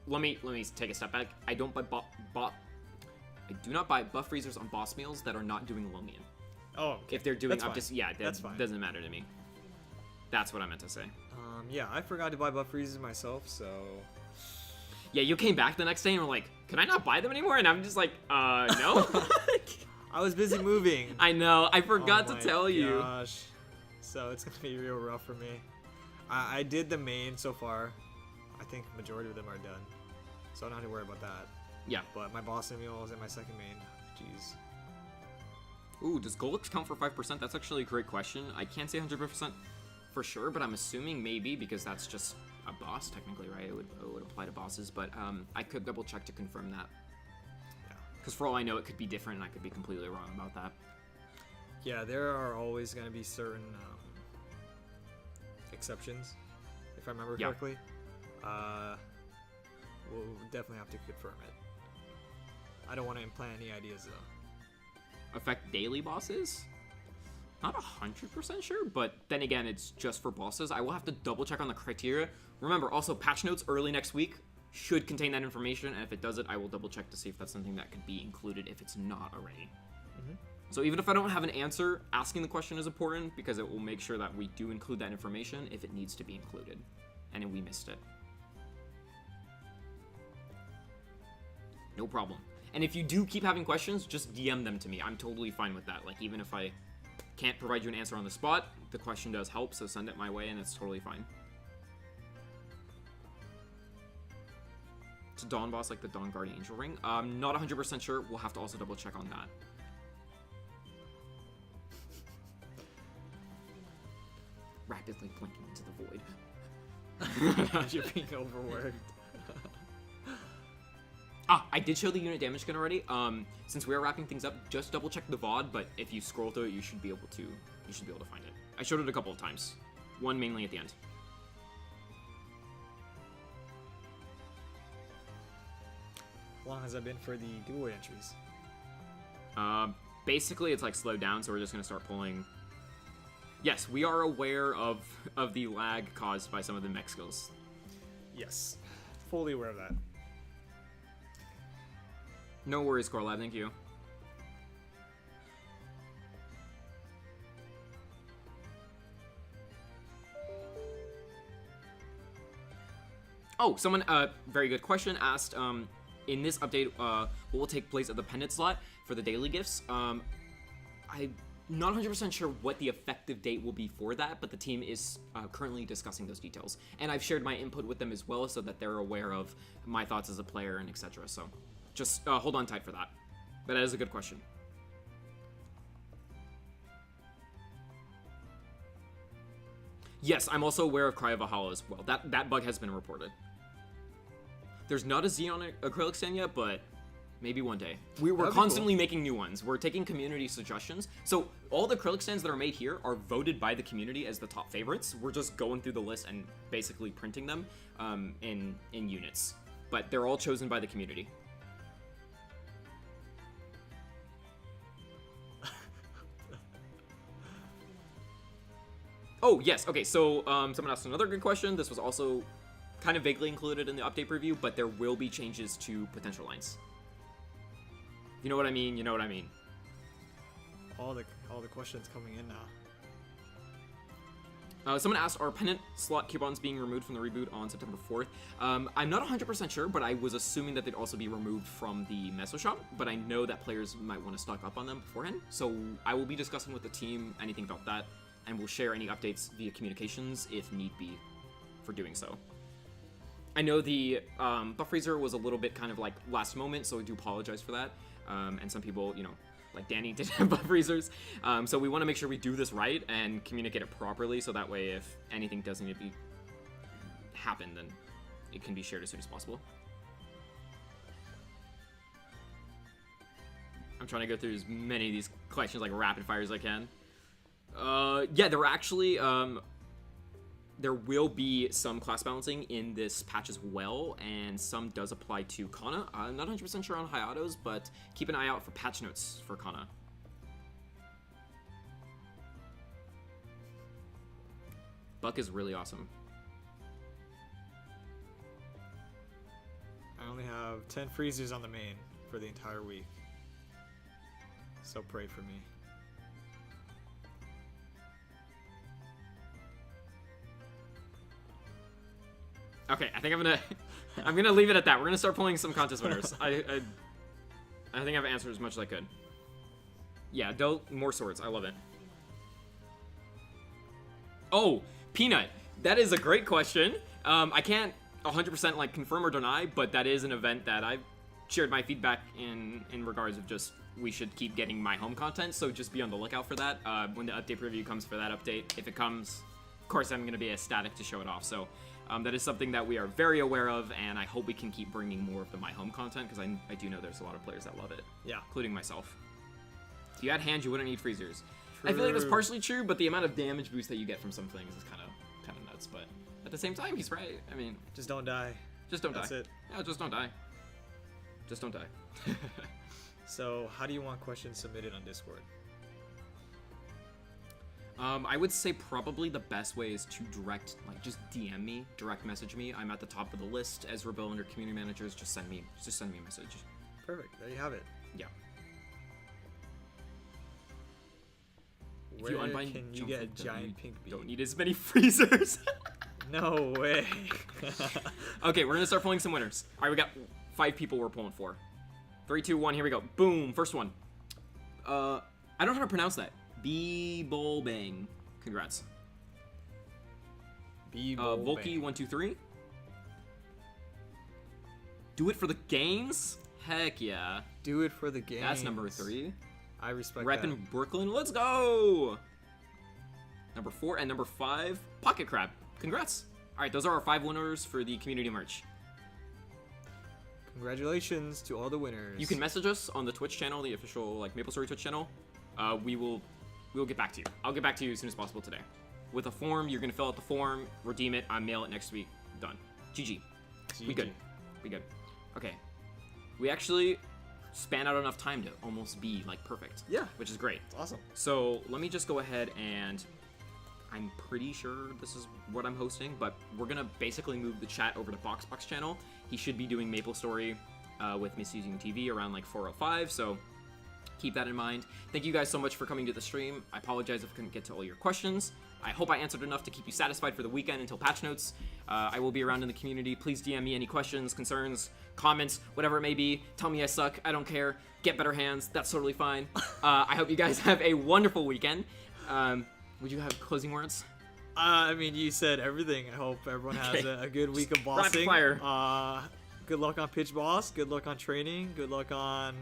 let me take a step back. I don't buy I do not buy buff freezers on boss meals that are not doing Lomian. Oh, okay. If they're doing, That's fine. That's fine. Doesn't matter to me. That's what I meant to say. Yeah, I forgot to buy buff freezers myself, so... Yeah, you came back the next day and were like, can I not buy them anymore? And I'm just like, no. I was busy moving. I know. I forgot to tell you. Gosh. So it's going to be real rough for me. I did the main so far. I think majority of them are done. So I don't have to worry about that. Yeah. But my boss meals and my second main, jeez. Ooh, does Golix count for 5%? That's actually a great question. I can't say 100% for sure, but I'm assuming maybe, because that's just a boss technically, right? It would apply to bosses, but I could double check to confirm that. Yeah. Because for all I know, it could be different, and I could be completely wrong about that. Yeah, there are always going to be certain exceptions, if I remember correctly. We'll definitely have to confirm it. I don't want to implant any ideas, though. Affect daily bosses? Not 100% sure, but then again, it's just for bosses. I will have to double check on the criteria. Remember, also, patch notes early next week should contain that information, and if it does it, I will double check to see if that's something that could be included if it's not already. So even if I don't have an answer, asking the question is important because it will make sure that we do include that information if it needs to be included, and we missed it. No problem. And if you do keep having questions, just DM them to me. I'm totally fine with that. Like, even if I can't provide you an answer on the spot, the question does help, so send it my way, and it's totally fine. It's a Dawn boss like the Dawn Guardian Angel Ring. I'm not 100% sure. We'll have to also double check on that. Rapidly blinking into the void. You're being overworked. I did show the unit damage skin already. Since we are wrapping things up, just double check the VOD, but if you scroll through it, you should be able to find it. I showed it a couple of times. One mainly at the end. How long has that been for the duo entries? Basically, it's like slowed down, so we're just gonna start pulling. Yes, we are aware of the lag caused by some of the mech skills. Yes, fully aware of that. No worries, Core Lab, thank you. Oh, someone, very good question, asked, in this update, what will take place at the pendant slot for the daily gifts? I'm not 100% sure what the effective date will be for that, but the team is currently discussing those details. And I've shared my input with them as well so that they're aware of my thoughts as a player and etc. So just hold on tight for that. But that is a good question. Yes, I'm also aware of Cry of Valhalla as well. That bug has been reported. There's not a Xeon acrylic stand yet, but maybe one day. We're constantly making new ones. We're taking community suggestions. So all the acrylic stands that are made here are voted by the community as the top favorites. We're just going through the list and basically printing them in units. But they're all chosen by the community. Oh, yes. Okay, so someone asked another good question. This was also kind of vaguely included in the update preview, but there will be changes to potential lines. You know what I mean? You know what I mean. All the questions coming in now. Someone asked, are pendant slot coupons being removed from the reboot on September 4th? I'm not 100% sure, but I was assuming that they'd also be removed from the Meso shop, but I know that players might want to stock up on them beforehand, so I will be discussing with the team anything about that, and we'll share any updates via communications if need be for doing so. I know the buff freezer was a little bit kind of like last moment, so I do apologize for that. And some people, you know, like Danny did have buff freezers. So we want to make sure we do this right and communicate it properly, so that way if anything doesn't need to happen, then it can be shared as soon as possible. I'm trying to go through as many of these questions like rapid fire as I can. Yeah, there were actually, there will be some class balancing in this patch as well, and some does apply to Kana. I'm not 100% sure on Hayato's, but keep an eye out for patch notes for Kana. Buck is really awesome. I only have 10 freezers on the main for the entire week, so pray for me. Okay, I think I'm gonna leave it at that. We're gonna start pulling some contest winners. I think I've answered as much as I could. Yeah, more swords. I love it. Oh, Peanut. That is a great question. I can't 100% like confirm or deny, but that is an event that I've shared my feedback in regards of just we should keep getting my home content. So just be on the lookout for that when the update preview comes for that update. If it comes, of course I'm gonna be ecstatic to show it off. So. That is something that we are very aware of, and I hope we can keep bringing more of the My Home content, because I do know there's a lot of players that love it. Yeah. Including myself. If you had hands, you wouldn't need freezers. True. I feel like that's partially true, but the amount of damage boost that you get from some things is kind of nuts. But at the same time, he's right. I mean, just don't die. Just don't die. That's it. Yeah, just don't die. Just don't die. So, how do you want questions submitted on Discord? I would say probably the best way is to just DM me, direct message me. I'm at the top of the list. Ezrabell under Community Managers. Just send me a message. Perfect. There you have it. Yeah. Where can you get a giant pink bee? Don't need as many freezers. No way. Okay, we're gonna start pulling some winners. All right, we got 5 people we're pulling for. 3, 2, 1. Here we go. Boom. First one. I don't know how to pronounce that. B-Bol-Bang. Congrats. Volky123. Do it for the games? Heck yeah. Do it for the games. That's number 3. I respect that. Reppin' Brooklyn. Let's go. Number 4 and number 5. Pocket Crab. Congrats. All right, those are our 5 winners for the community merch. Congratulations to all the winners. You can message us on the Twitch channel, the official Maple Story Twitch channel. We will get back to you. I'll get back to you as soon as possible today. With a form, you're gonna fill out the form, redeem it, I mail it next week. Done. GG. We good. We good. Okay. We actually span out enough time to almost be perfect. Yeah. Which is great. It's awesome. So let me just go ahead and I'm pretty sure this is what I'm hosting, but we're gonna basically move the chat over to BoxBox channel. He should be doing Maple Story with Misusing TV around 4:05, so keep that in mind. Thank you guys so much for coming to the stream. I apologize if I couldn't get to all your questions. I hope I answered enough to keep you satisfied for the weekend until patch notes. I will be around in the community. Please DM me any questions, concerns, comments, whatever it may be. Tell me I suck. I don't care. Get better hands. That's totally fine. I hope you guys have a wonderful weekend. Would you have closing words? I mean, you said everything. I hope everyone has a good week of bossing. Rapid fire. Good luck on Pitch Boss. Good luck on training. Good luck on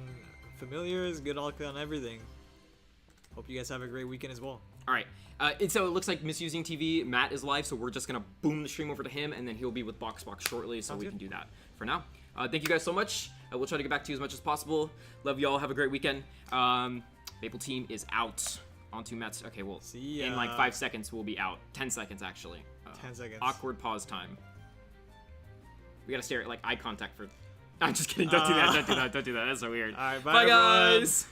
familiars. Good luck on everything. Hope you guys have a great weekend as well. All right. So it looks like Misusing TV, Matt is live, so we're just going to boom the stream over to him, and then he'll be with BoxBox shortly, so we can do that for now. Thank you guys so much. We'll try to get back to you as much as possible. Love you all. Have a great weekend. Maple Team is out. On to Mets. Okay, well, in 5 seconds, we'll be out. 10 seconds, actually. 10 seconds. Awkward pause time. We gotta stare at eye contact for... I'm just kidding. Don't do that. Don't do that. Don't do that. That's so weird. All right, bye everyone. guys.